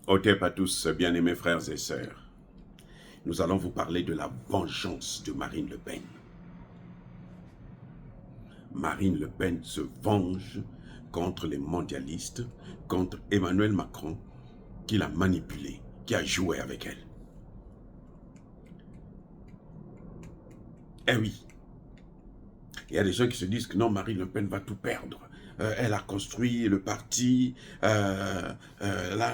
Otep à tous, bien-aimés frères et sœurs. Nous allons vous parler de la vengeance de Marine Le Pen. Marine Le Pen se venge contre les mondialistes, contre Emmanuel Macron, qui l'a manipulée, qui a joué avec elle. Eh oui, il y a des gens qui se disent que non, Marine Le Pen va tout perdre. Elle a construit le parti, là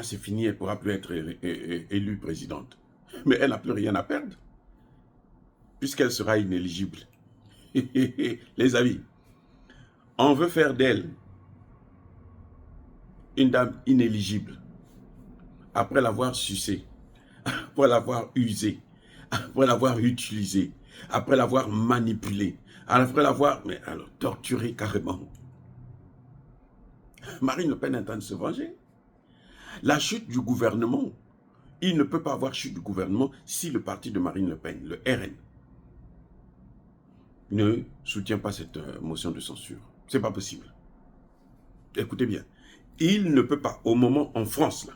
c'est fini, elle ne pourra plus être élue présidente. Mais elle n'a plus rien à perdre, puisqu'elle sera inéligible. Les amis, on veut faire d'elle une dame inéligible, après l'avoir sucée, après l'avoir usée, après l'avoir utilisée, après l'avoir manipulée, après l'avoir torturée carrément. Marine Le Pen est en train de se venger. La chute du gouvernement, il ne peut pas avoir chute du gouvernement si le parti de Marine Le Pen, le RN, ne soutient pas cette motion de censure. C'est pas possible. Écoutez bien, il ne peut pas, au moment en France, là,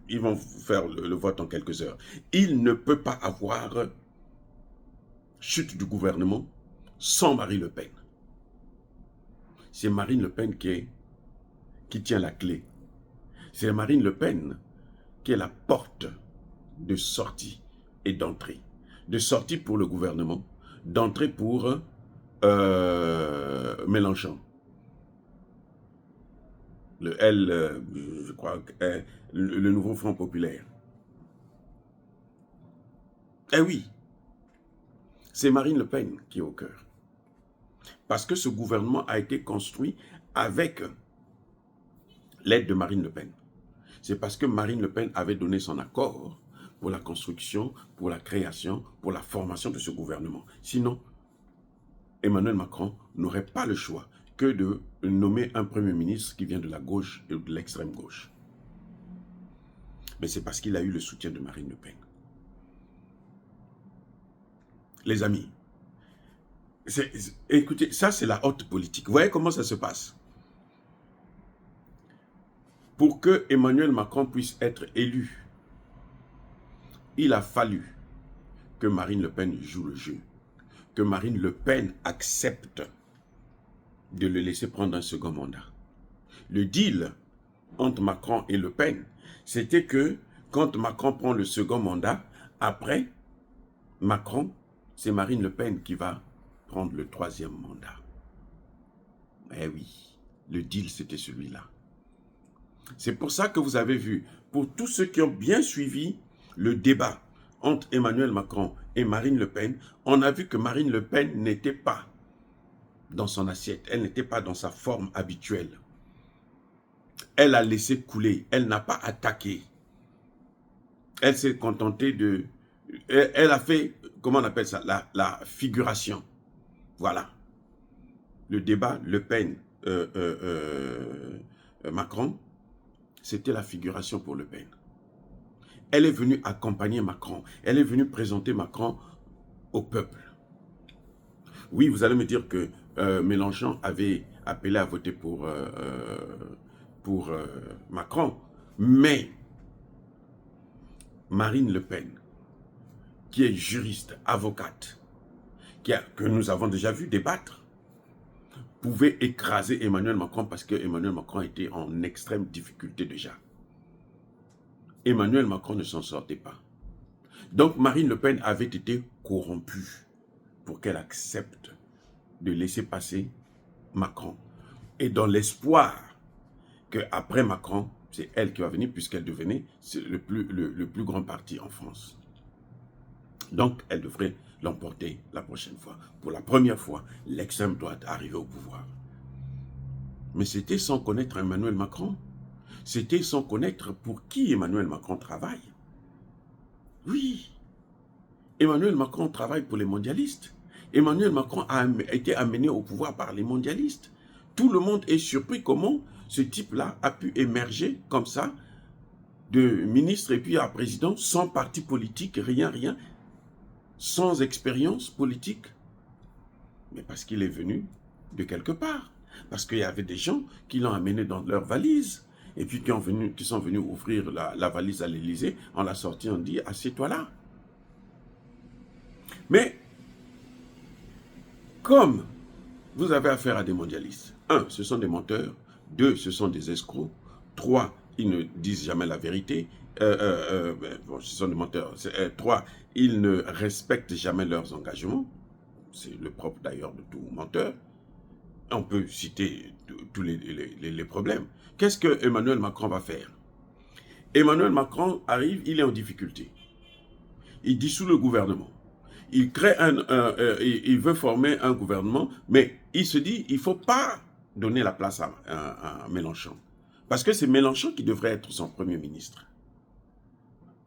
ils vont faire le vote en quelques heures, il ne peut pas avoir chute du gouvernement sans Marine Le Pen. C'est Marine Le Pen qui tient la clé. C'est Marine Le Pen qui est la porte de sortie et d'entrée. De sortie pour le gouvernement, d'entrée pour Mélenchon. Le L, je crois, le nouveau Front populaire. Eh oui, c'est Marine Le Pen qui est au cœur. Parce que ce gouvernement a été construit avec l'aide de Marine Le Pen. C'est parce que Marine Le Pen avait donné son accord pour la construction, pour la création, pour la formation de ce gouvernement. Sinon, Emmanuel Macron n'aurait pas le choix que de nommer un Premier ministre qui vient de la gauche et de l'extrême gauche. Mais c'est parce qu'il a eu le soutien de Marine Le Pen. Les amis, écoutez, ça c'est la haute politique. Vous voyez comment ça se passe? Pour que Emmanuel Macron puisse être élu, il a fallu que Marine Le Pen joue le jeu, que Marine Le Pen accepte de le laisser prendre un second mandat. Le deal entre Macron et Le Pen, c'était que quand Macron prend le second mandat, après Macron, c'est Marine Le Pen qui va prendre le troisième mandat. Eh oui, le deal c'était celui-là. C'est pour ça que vous avez vu, pour tous ceux qui ont bien suivi le débat entre Emmanuel Macron et Marine Le Pen, on a vu que Marine Le Pen n'était pas dans son assiette, elle n'était pas dans sa forme habituelle. Elle a laissé couler, elle n'a pas attaqué. Elle s'est contentée de... Elle a fait, comment on appelle ça, la figuration. Voilà. Le débat Le Pen, Macron, c'était la figuration pour Le Pen. Elle est venue accompagner Macron. Elle est venue présenter Macron au peuple. Oui, vous allez me dire que Mélenchon avait appelé à voter pour Macron. Mais Marine Le Pen, qui est juriste, avocate, que nous avons déjà vu débattre, pouvait écraser Emmanuel Macron parce que Emmanuel Macron était en extrême difficulté déjà. Emmanuel Macron ne s'en sortait pas. Donc Marine Le Pen avait été corrompue pour qu'elle accepte de laisser passer Macron. Et dans l'espoir qu'après Macron, c'est elle qui va venir puisqu'elle devenait le plus grand parti en France. Donc elle devrait l'emporter la prochaine fois. Pour la première fois, l'extrême droite arrivait au pouvoir. Mais c'était sans connaître Emmanuel Macron. C'était sans connaître pour qui Emmanuel Macron travaille. Oui, Emmanuel Macron travaille pour les mondialistes. Emmanuel Macron a été amené au pouvoir par les mondialistes. Tout le monde est surpris comment ce type-là a pu émerger comme ça, de ministre et puis à président, sans parti politique, rien, sans expérience politique. Mais parce qu'il est venu de quelque part. Parce qu'il y avait des gens qui l'ont amené dans leur valise. et puis qui sont venus ouvrir la valise à l'Élysée, on l'a sorti, on dit, assieds-toi là. Mais, comme vous avez affaire à des mondialistes, 1, ce sont des menteurs, 2, ce sont des escrocs, 3, ils ne disent jamais la vérité, bon, ce sont des menteurs, 3, ils ne respectent jamais leurs engagements, c'est le propre d'ailleurs de tout menteur. On peut citer tous les problèmes. Qu'est-ce que Emmanuel Macron va faire? Emmanuel Macron arrive, il est en difficulté. Il dissout le gouvernement. Il crée il veut former un gouvernement, mais il se dit, il ne faut pas donner la place à Mélenchon. Parce que c'est Mélenchon qui devrait être son premier ministre.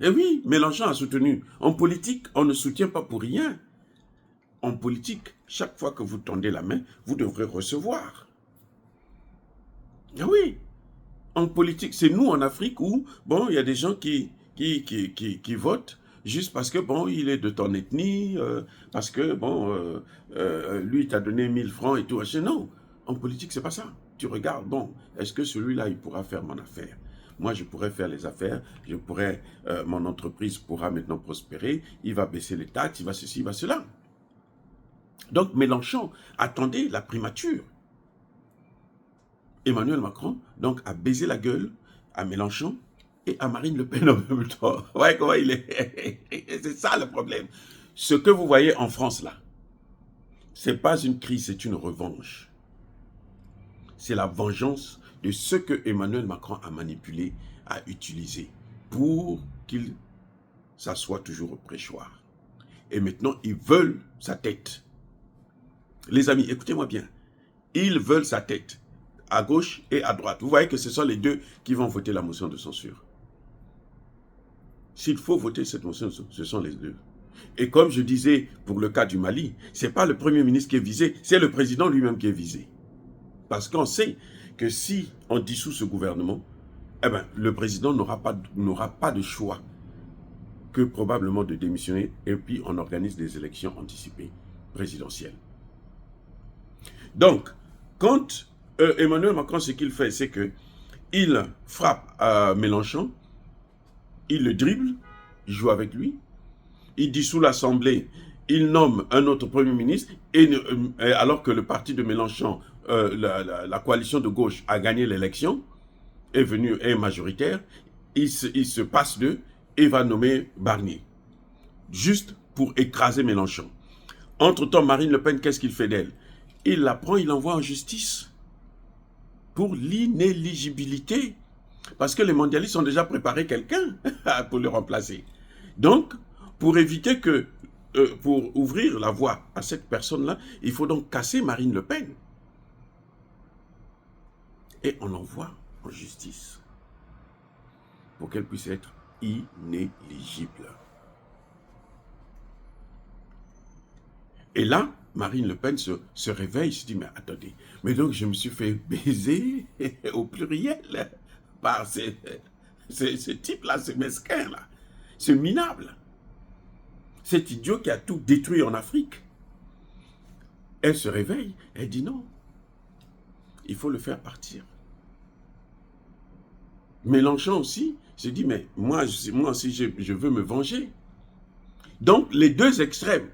Et oui, Mélenchon a soutenu. En politique, on ne soutient pas pour rien. En politique, chaque fois que vous tendez la main, vous devrez recevoir. Ah oui, en politique, c'est nous en Afrique où, bon, il y a des gens qui votent juste parce que, bon, il est de ton ethnie, parce que, bon, lui, il t'a donné 1000 francs et tout. Non, en politique, c'est pas ça. Tu regardes, bon, est-ce que celui-là, il pourra faire mon affaire? Moi, je pourrais faire les affaires, mon entreprise pourra maintenant prospérer, il va baisser les taxes, il va ceci, il va cela. Donc Mélenchon attendait la primature. Emmanuel Macron donc a baisé la gueule à Mélenchon et à Marine Le Pen en même temps. Ouais, comment il est. C'est ça le problème. Ce que vous voyez en France là, c'est pas une crise, c'est une revanche. C'est la vengeance de ce que Emmanuel Macron a manipulé, a utilisé pour qu'il s'assoie toujours au préchoir. Et maintenant, ils veulent sa tête. Les amis, écoutez-moi bien. Ils veulent sa tête, à gauche et à droite. Vous voyez que ce sont les deux qui vont voter la motion de censure. S'il faut voter cette motion, ce sont les deux. Et comme je disais pour le cas du Mali, ce n'est pas le Premier ministre qui est visé, c'est le président lui-même qui est visé. Parce qu'on sait que si on dissout ce gouvernement, eh ben, le président n'aura pas de choix que probablement de démissionner et puis on organise des élections anticipées présidentielles. Donc, quand Emmanuel Macron, ce qu'il fait, c'est qu'il frappe à Mélenchon, il le dribble, il joue avec lui, il dissout l'Assemblée, il nomme un autre Premier ministre, et alors que le parti de Mélenchon, la coalition de gauche, a gagné l'élection, est majoritaire, il se passe d'eux et va nommer Barnier, juste pour écraser Mélenchon. Entre-temps, Marine Le Pen, qu'est-ce qu'il fait d'elle? Il la prend, il l'envoie en justice pour l'inéligibilité. Parce que les mondialistes ont déjà préparé quelqu'un pour le remplacer. Donc, pour éviter que, pour ouvrir la voie à cette personne-là, il faut donc casser Marine Le Pen. Et on l'envoie en justice pour qu'elle puisse être inéligible. Et là, Marine Le Pen se réveille, se dit, mais attendez, mais donc je me suis fait baiser au pluriel par ce type-là, ce mesquin-là, ce minable, cet idiot qui a tout détruit en Afrique. Elle se réveille, elle dit non, il faut le faire partir. Mélenchon aussi se dit, mais moi aussi je veux me venger. Donc les deux extrêmes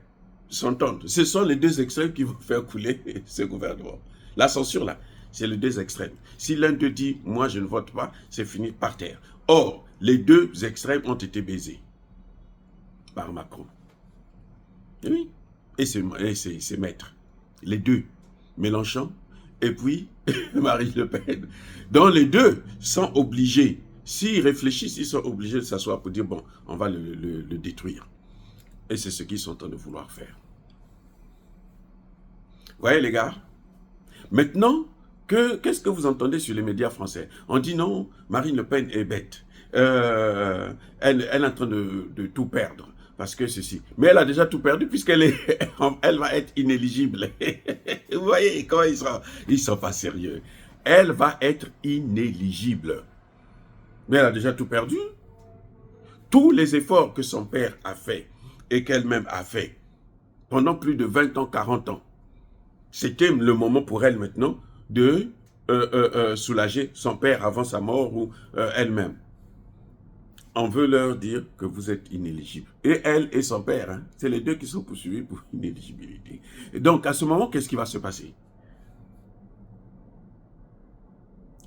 s'entendent. Ce sont les deux extrêmes qui vont faire couler ce gouvernement. La censure, là, c'est les deux extrêmes. Si l'un d'eux dit, moi je ne vote pas, c'est fini par terre. Or, les deux extrêmes ont été baisés par Macron. Et oui. Et c'est maître. Les deux, Mélenchon et puis Marine Le Pen. Donc les deux sont obligés, s'ils réfléchissent, ils sont obligés de s'asseoir pour dire, bon, on va le détruire. Et c'est ce qu'ils sont en train de vouloir faire. Vous voyez les gars? Maintenant, qu'est-ce que vous entendez sur les médias français? On dit non, Marine Le Pen est bête. Elle est en train de tout perdre. Parce que ceci. Mais elle a déjà tout perdu puisqu'elle elle va être inéligible. Vous voyez comment ils sont pas sérieux. Elle va être inéligible. Mais elle a déjà tout perdu. Tous les efforts que son père a fait et qu'elle-même a fait pendant plus de 20 ans, 40 ans, c'était le moment pour elle maintenant de soulager son père avant sa mort ou elle-même. On veut leur dire que vous êtes inéligible. Et elle et son père, hein, c'est les deux qui sont poursuivis pour inéligibilité. Et donc, à ce moment, qu'est-ce qui va se passer?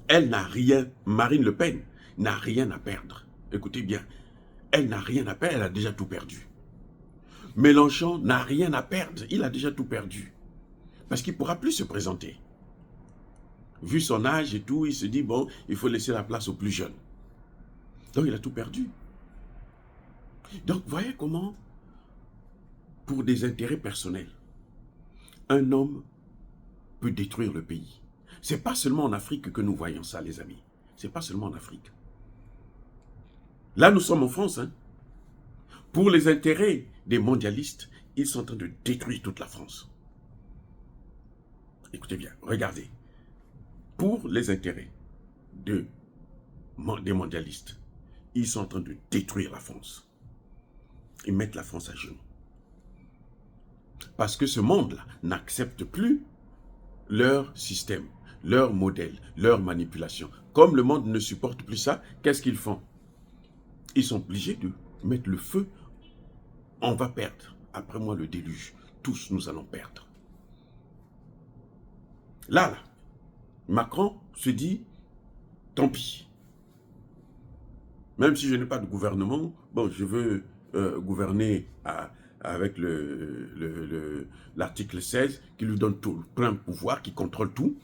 Elle n'a rien, Marine Le Pen n'a rien à perdre. Écoutez bien, elle n'a rien à perdre, elle a déjà tout perdu. Mélenchon n'a rien à perdre, il a déjà tout perdu. Parce qu'il ne pourra plus se présenter. Vu son âge et tout, il se dit, bon, il faut laisser la place aux plus jeunes. Donc, il a tout perdu. Donc, voyez comment, pour des intérêts personnels, un homme peut détruire le pays. Ce n'est pas seulement en Afrique que nous voyons ça, les amis. Ce n'est pas seulement en Afrique. Là, nous sommes en France. Hein. Pour les intérêts des mondialistes, ils sont en train de détruire toute la France. Écoutez bien, regardez. Pour les intérêts des mondialistes, ils sont en train de détruire la France. Ils mettent la France à genoux. Parce que ce monde-là n'accepte plus leur système, leur modèle, leur manipulation. Comme le monde ne supporte plus ça, qu'est-ce qu'ils font? Ils sont obligés de mettre le feu. On va perdre. Après moi, le déluge. Tous, nous allons perdre. Là, Macron se dit, tant pis. Même si je n'ai pas de gouvernement, bon, je veux gouverner avec l'article 16 qui lui donne tout le plein pouvoir, qui contrôle tout.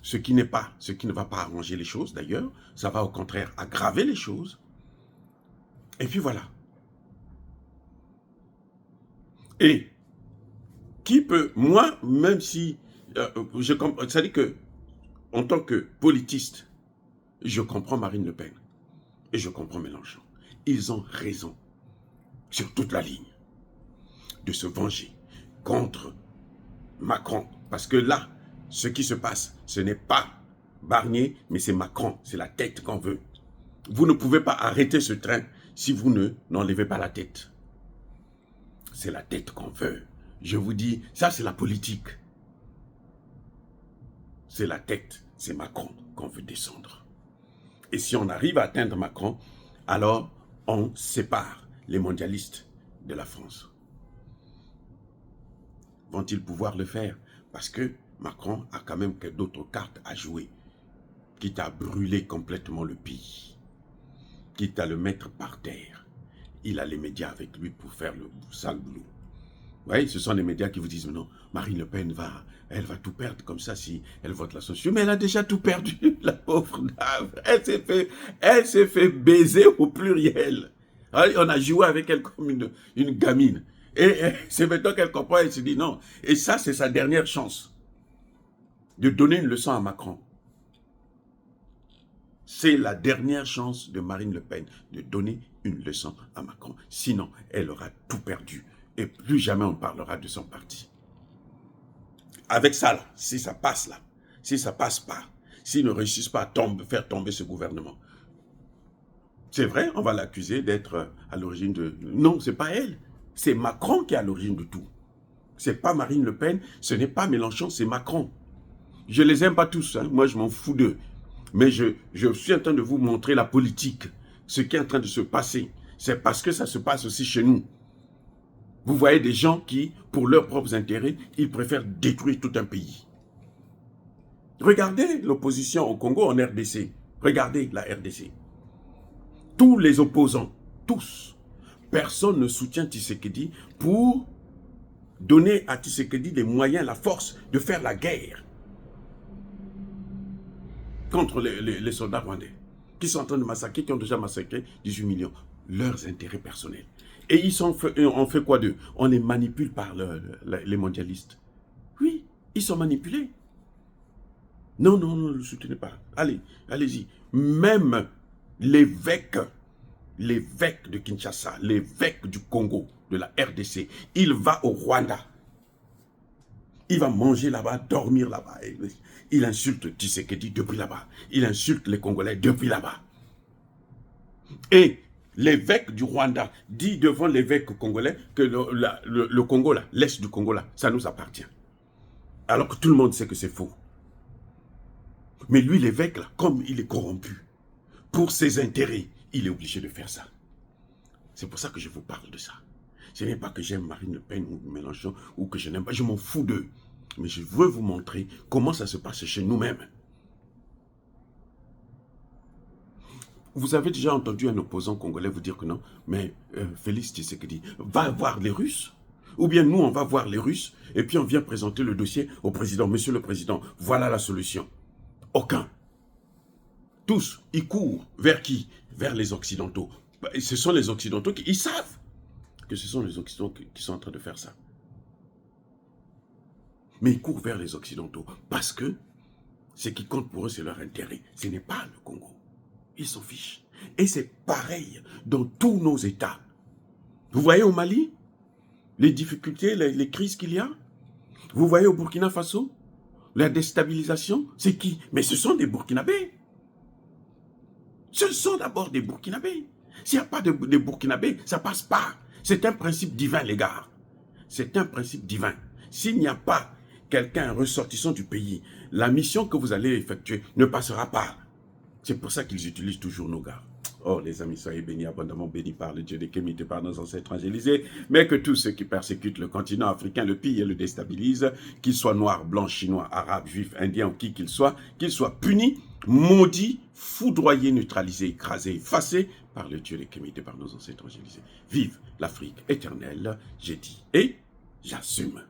Ce qui ne va pas arranger les choses d'ailleurs, ça va au contraire aggraver les choses. Et puis voilà. Et qui peut, moi, même si, je comprends, ça dit que, en tant que politiste, je comprends Marine Le Pen et je comprends Mélenchon. Ils ont raison, sur toute la ligne, de se venger contre Macron. Parce que là, ce qui se passe, ce n'est pas Barnier, mais c'est Macron, c'est la tête qu'on veut. Vous ne pouvez pas arrêter ce train si vous n'enlevez pas la tête. C'est la tête qu'on veut. Je vous dis, ça c'est la politique. C'est la tête, c'est Macron qu'on veut descendre. Et si on arrive à atteindre Macron, alors on sépare les mondialistes de la France. Vont-ils pouvoir le faire? Parce que Macron a quand même d'autres cartes à jouer, quitte à brûler complètement le pays, quitte à le mettre par terre. Il a les médias avec lui pour faire le sale boulot. Vous voyez, ce sont les médias qui vous disent, non, Marine Le Pen elle va tout perdre comme ça si elle vote la censure. Mais elle a déjà tout perdu, la pauvre dame. Elle s'est fait baiser au pluriel. On a joué avec elle comme une gamine. Et c'est maintenant qu'elle comprend, elle se dit non. Et ça, c'est sa dernière chance de donner une leçon à Macron. C'est la dernière chance de Marine Le Pen de donner une leçon à Macron. Sinon, elle aura tout perdu. Et plus jamais on parlera de son parti. Avec ça, là, si ça passe là, si ça passe pas, s'ils ne réussissent pas à faire tomber ce gouvernement, c'est vrai, on va l'accuser d'être à l'origine de... Non, c'est pas elle. C'est Macron qui est à l'origine de tout. C'est pas Marine Le Pen, ce n'est pas Mélenchon, c'est Macron. Je les aime pas tous, hein. Moi je m'en fous d'eux. Mais je suis en train de vous montrer la politique, ce qui est en train de se passer. C'est parce que ça se passe aussi chez nous. Vous voyez des gens qui, pour leurs propres intérêts, ils préfèrent détruire tout un pays. Regardez l'opposition au Congo en RDC. Regardez la RDC. Tous les opposants, tous, personne ne soutient Tshisekedi pour donner à Tshisekedi les moyens, la force de faire la guerre contre les soldats rwandais qui sont en train de massacrer, qui ont déjà massacré 18 millions. Leurs intérêts personnels. Et on fait quoi d'eux? On les manipule par les mondialistes. Oui, ils sont manipulés. Non, non, ne le soutenez pas. Allez, allez-y. Même l'évêque de Kinshasa, l'évêque du Congo, de la RDC, il va au Rwanda. Il va manger là-bas, dormir là-bas. Il insulte Tshisekedi depuis là-bas. Il insulte les Congolais depuis là-bas. Et l'évêque du Rwanda dit devant l'évêque congolais que le Congo, là, l'Est du Congo, là, ça nous appartient. Alors que tout le monde sait que c'est faux. Mais lui, l'évêque, là, comme il est corrompu, pour ses intérêts, il est obligé de faire ça. C'est pour ça que je vous parle de ça. Ce n'est pas que j'aime Marine Le Pen ou Mélenchon ou que je n'aime pas, je m'en fous d'eux. Mais je veux vous montrer comment ça se passe chez nous-mêmes. Vous avez déjà entendu un opposant congolais vous dire que non, mais Félix Tshisekedi va voir les Russes. Ou bien nous, on va voir les Russes et puis on vient présenter le dossier au président. Monsieur le président, voilà la solution. Aucun. Tous, ils courent. Vers qui? Vers les Occidentaux. Ce sont les Occidentaux qui... Ils savent que ce sont les Occidentaux qui sont en train de faire ça. Mais ils courent vers les Occidentaux parce que ce qui compte pour eux, c'est leur intérêt. Ce n'est pas le Congo. Ils s'en fichent. Et c'est pareil dans tous nos États. Vous voyez au Mali, les difficultés, les crises qu'il y a. Vous voyez au Burkina Faso, la déstabilisation, c'est qui? Mais ce sont des Burkinabés. Ce sont d'abord des Burkinabés. S'il n'y a pas de Burkinabés, ça ne passe pas. C'est un principe divin, les gars. C'est un principe divin. S'il n'y a pas quelqu'un ressortissant du pays, la mission que vous allez effectuer ne passera pas. C'est pour ça qu'ils utilisent toujours nos gars. Oh, les amis, soyez bénis, abondamment bénis par le Dieu des Kémites, par nos ancêtres angélisés, mais que tous ceux qui persécutent le continent africain le pillent et le déstabilisent, qu'ils soient noirs, blancs, chinois, arabes, juifs, indiens ou qui qu'ils soient punis, maudits, foudroyés, neutralisés, écrasés, effacés par le Dieu des Kémites, par nos ancêtres angélisés. Vive l'Afrique éternelle, j'ai dit, et j'assume.